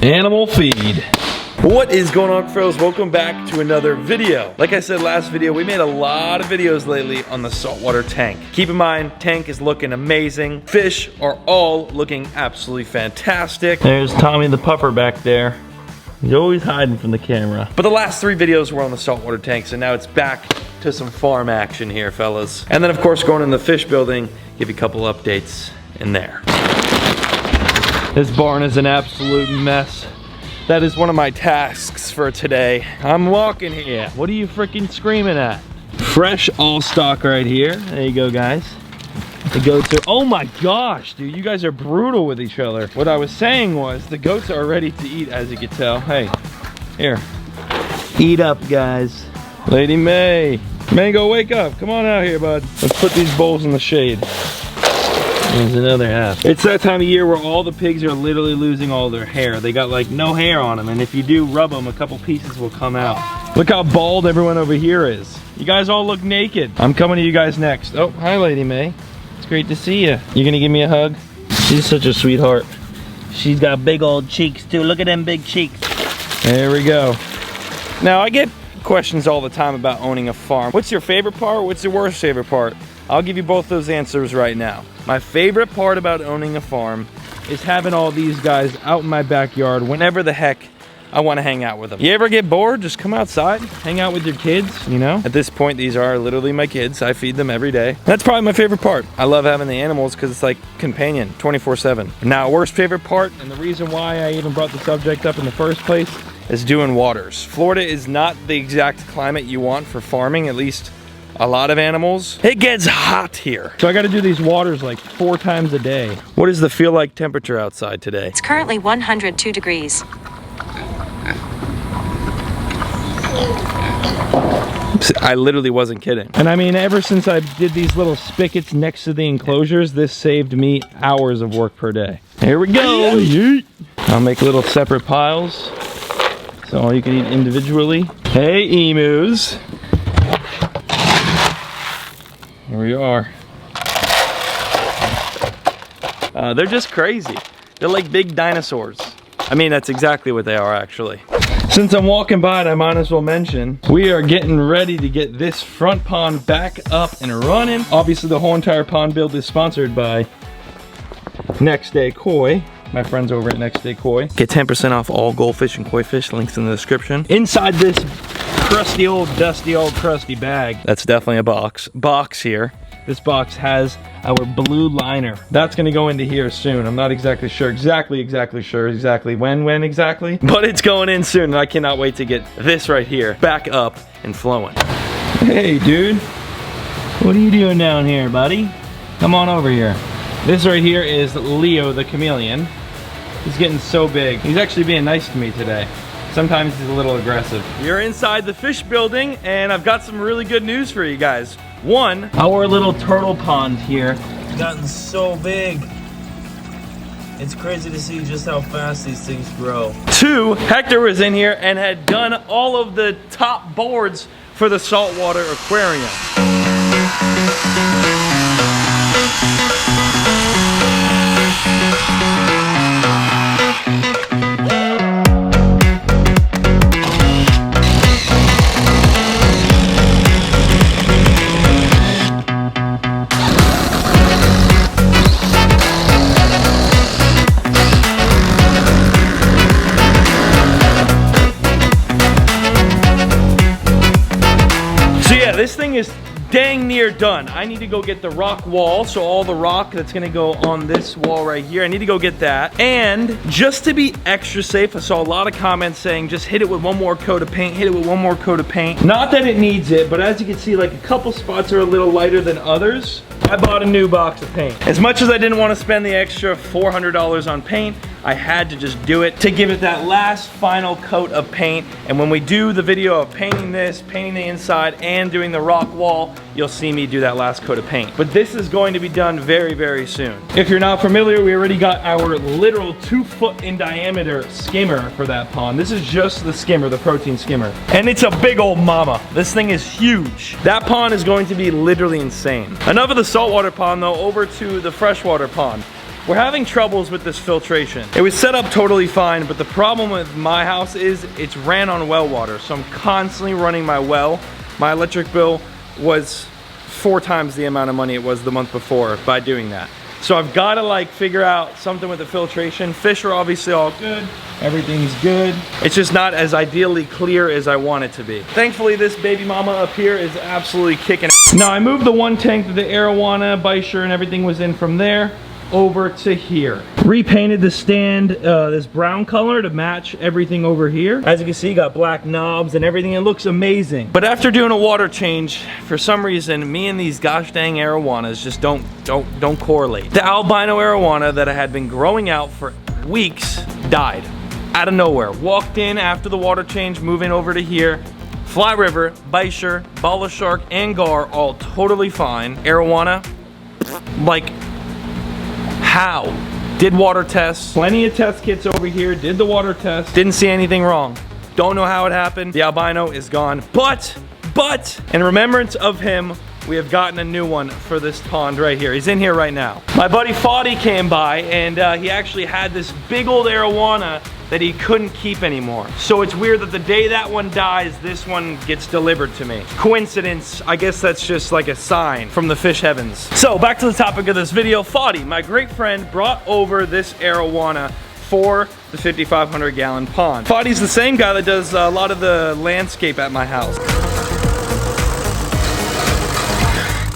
Animal feed. What is going on, Cuffaro? Welcome back to another video. Like I said last video, we made a lot of videos lately on the saltwater tank. Keep in mind, tank is looking amazing. Fish are all looking absolutely fantastic. There's Tommy the puffer back there. He's always hiding from the camera. But the last 3 videos were on the saltwater tank, so now it's back to some farm action here, fellas. And then of course, going in the fish building, give you a couple updates in there. This barn is an absolute mess. That is one of my tasks for today. I'm walking here. What are you freaking screaming at? Fresh all stock right here. There you go, guys. The goats are, oh my gosh, dude, you guys are brutal with each other. What I was saying was the goats are ready to eat, as you can tell. Hey, here. Eat up, guys. Lady May. Mango, wake up. Come on out here, bud. Let's put these bowls in the shade. There's another half. It's that time of year where all the pigs are literally losing all their hair. They got like no hair on them, and if you do rub them, a couple pieces will come out. Look how bald everyone over here is. You guys all look naked. I'm coming to you guys next. Oh, hi, Lady May. It's great to see you. You gonna give me a hug? She's such a sweetheart. She's got big old cheeks too. Look at them big cheeks. There we go. Now, I get questions all the time about owning a farm. What's your favorite part? What's your worst favorite part? I'll give you both those answers right now. My favorite part about owning a farm is having all these guys out in my backyard whenever the heck I want to hang out with them. You ever get bored? Just come outside, hang out with your kids, you know? At this point, these are literally my kids. I feed them every day. That's probably my favorite part. I love having the animals because it's like companion 24/7. Now, worst favorite part, and the reason why I even brought the subject up in the first place, is doing waters. Florida is not the exact climate you want for farming, at least a lot of animals. It gets hot here. So I gotta do these waters like 4 times a day. What is the feel like temperature outside today? It's currently 102 degrees. I literally wasn't kidding. And I mean, ever since I did these little spigots next to the enclosures, this saved me hours of work per day. Here we go. I'll make little separate piles, so all you can eat individually. Hey, emus. Here we are. They're just crazy. They're like big dinosaurs. I mean, that's exactly what they are, actually. Since I'm walking by it, I might as well mention, we are getting ready to get this front pond back up and running. Obviously, the whole entire pond build is sponsored by Next Day Koi. My friends over at Next Day Koi. Get 10% off all goldfish and koi fish, links in the description. Inside this crusty old, dusty old crusty bag, that's definitely a box here. This box has our blue liner. That's gonna go into here soon. I'm not exactly sure when exactly, but it's going in soon, and I cannot wait to get this right here back up and flowing. Hey, dude. What are you doing down here, buddy? Come on over here. This right here is Leo the chameleon. He's getting so big. He's actually being nice to me today. Sometimes he's a little aggressive. You're inside the fish building, and I've got some really good news for you guys. One, our little turtle pond here has gotten so big. It's crazy to see just how fast these things grow. 2, Hector was in here and had done all of the top boards for the saltwater aquarium. This thing is dang near done. I need to go get the rock wall, so all the rock that's gonna go on this wall right here, I need to go get that. And just to be extra safe, I saw a lot of comments saying just hit it with one more coat of paint, hit it with one more coat of paint. Not that it needs it, but as you can see, like a couple spots are a little lighter than others. I bought a new box of paint. As much as I didn't want to spend the extra $400 on paint, I had to just do it to give it that last final coat of paint. And when we do the video of painting this, painting the inside, and doing the rock wall, you'll see me do that last coat of paint. But this is going to be done very, very soon. If you're not familiar, we already got our literal 2-foot in diameter skimmer for that pond. This is just the skimmer, the protein skimmer. And it's a big old mama. This thing is huge. That pond is going to be literally insane. Enough of the saltwater pond though, over to the freshwater pond. We're having troubles with this filtration. It was set up totally fine, but the problem with my house is it's ran on well water. So I'm constantly running my well. My electric bill was 4 times the amount of money it was the month before by doing that. So I've got to like figure out something with the filtration. Fish are obviously all good. Everything's good. It's just not as ideally clear as I want it to be. Thankfully, this baby mama up here is absolutely kicking. Now I moved the one tank that the arowana, Bisher, and everything was in from there over to here. Repainted the stand this brown color to match everything over here. As you can see, got black knobs and everything. It looks amazing. But after doing a water change, for some reason, me and these gosh dang arowanas just don't correlate. The albino arowana that I had been growing out for weeks died out of nowhere. Walked in after the water change, moving over to here. Fly River, Bisher, Bala Shark, and Gar all totally fine. Arowana, like, how? Did water tests, plenty of test kits over here, did the water test, didn't see anything wrong. Don't know how it happened. The albino is gone, but, in remembrance of him, we have gotten a new one for this pond right here. He's in here right now. My buddy Foddy came by and he actually had this big old arowana that he couldn't keep anymore. So it's weird that the day that one dies, this one gets delivered to me. Coincidence, I guess that's just like a sign from the fish heavens. So back to the topic of this video. Foddy, my great friend, brought over this arowana for the 5,500 gallon pond. Foddy's the same guy that does a lot of the landscape at my house.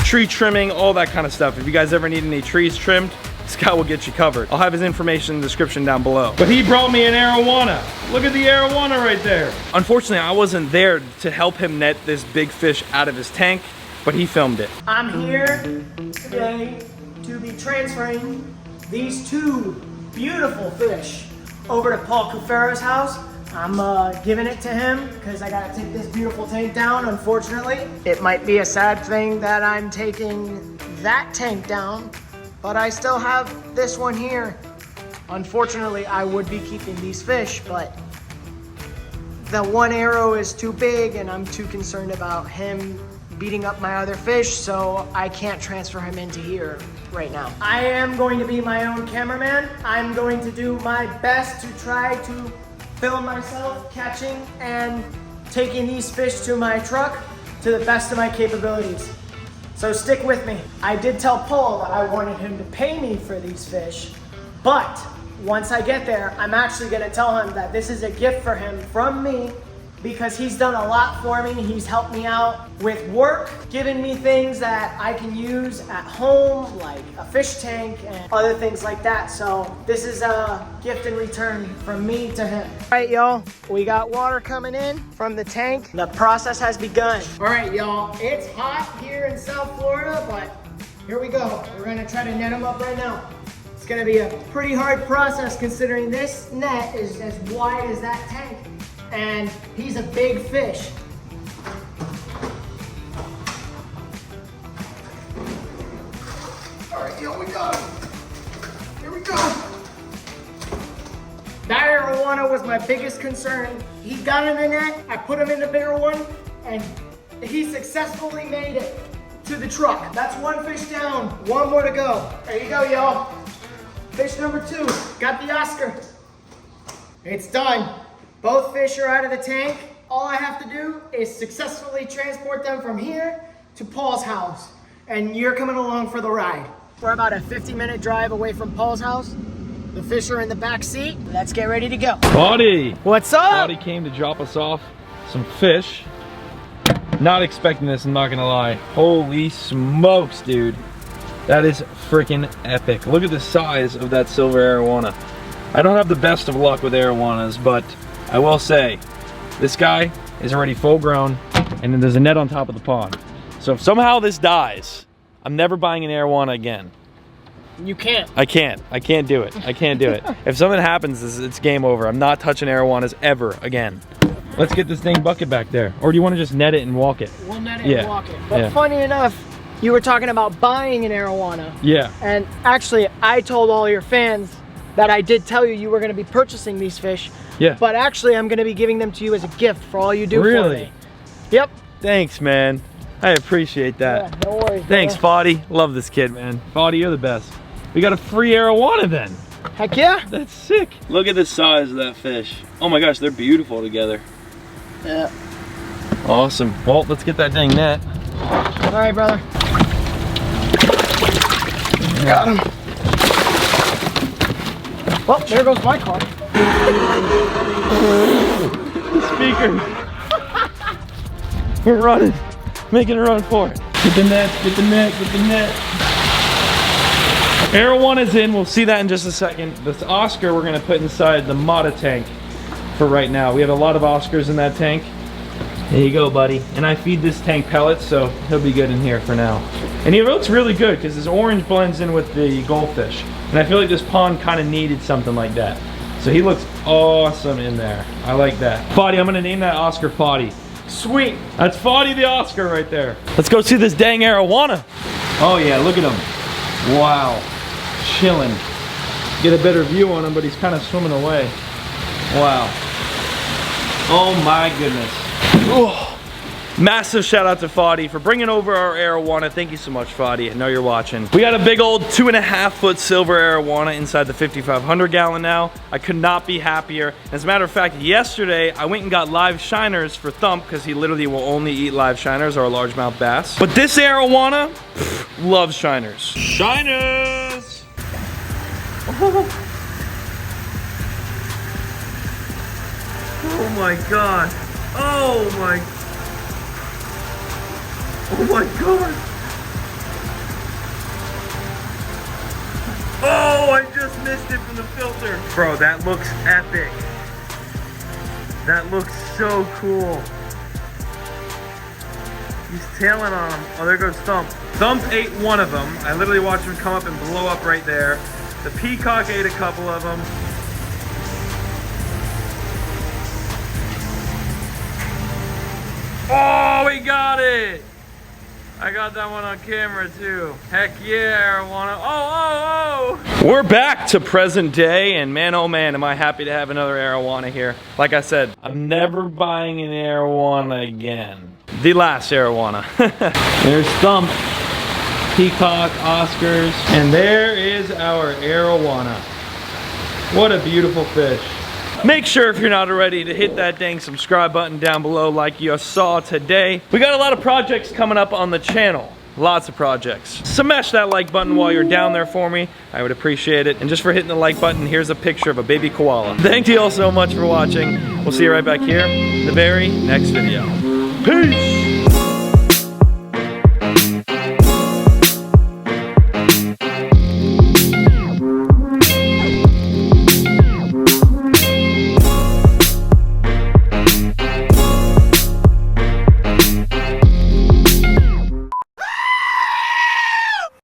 Tree trimming, all that kind of stuff. If you guys ever need any trees trimmed, this guy will get you covered. I'll have his information in the description down below. But he brought me an arowana. Look at the arowana right there. Unfortunately, I wasn't there to help him net this big fish out of his tank, but he filmed it. I'm here today to be transferring these 2 beautiful fish over to Paul Cuffaro's house. I'm giving it to him because I gotta take this beautiful tank down, unfortunately. It might be a sad thing that I'm taking that tank down, but I still have this one here. Unfortunately, I would be keeping these fish, but the one arrow is too big and I'm too concerned about him beating up my other fish, so I can't transfer him into here right now. I am going to be my own cameraman. I'm going to do my best to try to film myself catching and taking these fish to my truck to the best of my capabilities. So stick with me. I did tell Paul that I wanted him to pay me for these fish, but once I get there, I'm actually gonna tell him that this is a gift for him from me because he's done a lot for me. He's helped me out with work, giving me things that I can use at home, like a fish tank and other things like that. So this is a gift in return from me to him. All right, y'all, we got water coming in from the tank. The process has begun. All right, y'all, it's hot here in South Florida, but here we go. We're gonna try to net them up right now. It's gonna be a pretty hard process considering this net is as wide as that tank. And he's a big fish. All right, here we go. Here we go. That arowana was my biggest concern. He got in the net, I put him in the bigger one, and he successfully made it to the truck. That's 1 fish down, 1 more to go. There you go, y'all. Fish number 2, got the Oscar. It's done. Both fish are out of the tank. All I have to do is successfully transport them from here to Paul's house. And you're coming along for the ride. We're about a 50-minute drive away from Paul's house. The fish are in the back seat. Let's get ready to go. Foddy! What's up? Foddy came to drop us off some fish. Not expecting this, I'm not gonna lie. Holy smokes, dude. That is freaking epic. Look at the size of that silver arowana. I don't have the best of luck with arowanas, but I will say, this guy is already full grown, and then there's a net on top of the pond. So if somehow this dies, I'm never buying an arowana again. You can't. I can't do it. I can't do it. If something happens, it's game over. I'm not touching arowanas ever again. Let's get this dang bucket back there. Or do you want to just net it and walk it? We'll net it and walk it. But funny enough, you were talking about buying an arowana. Yeah. And actually, I told all your fans that I did tell you you were going to be purchasing these fish. Yeah. But actually, I'm going to be giving them to you as a gift for all you do for me. Yep. Thanks, man. I appreciate that. Yeah, no worries. Thanks, Foddy. Love this kid, man. Foddy, you're the best. We got a free arowana then. Heck yeah. That's sick. Look at the size of that fish. Oh my gosh, they're beautiful together. Yeah. Awesome. Well, let's get that dang net. All right, brother. Got him. Well, there goes my car. Speaker. We're running. Making a run for it. Get the net, get the net, get the net. Arowana's in, we'll see that in just a second. This Oscar we're gonna put inside the Mata tank for right now. We have a lot of Oscars in that tank. There you go, buddy. And I feed this tank pellets, so he'll be good in here for now. And he looks really good because his orange blends in with the goldfish. And I feel like this pond kind of needed something like that. So he looks awesome in there. I like that. Foddy, I'm gonna name that Oscar Foddy. Sweet. That's Foddy the Oscar right there. Let's go see this dang arowana. Oh yeah, look at him. Wow. Chilling. Get a better view on him, but he's kind of swimming away. Wow. Oh my goodness. Oh. Massive shout out to Foddy for bringing over our arowana. Thank you so much, Foddy. I know you're watching. We got a big old 2.5 foot silver arowana inside the 5,500 gallon now. I could not be happier. As a matter of fact, yesterday I went and got live shiners for Thump because he literally will only eat live shiners or largemouth bass. But this arowana loves shiners. Shiners! Oh my god. Oh my. Oh my god. Oh, I just missed it from the filter. Bro, that looks epic. That looks so cool. He's tailing on him. Oh, there goes Thump. Thump ate one of them. I literally watched him come up and blow up right there. The peacock ate a couple of them. Oh, we got it! I got that one on camera too. Heck yeah, arowana. Oh, oh, oh! We're back to present day, and man, oh man, am I happy to have another arowana here. Like I said, I'm never buying an arowana again. The last arowana. There's Thump, peacock, Oscars, and there is our arowana. What a beautiful fish. Make sure, if you're not already, to hit that dang subscribe button down below like you saw today. We got a lot of projects coming up on the channel. Lots of projects. Smash that like button while you're down there for me. I would appreciate it. And just for hitting the like button, here's a picture of a baby koala. Thank you all so much for watching. We'll see you right back here in the very next video. Peace!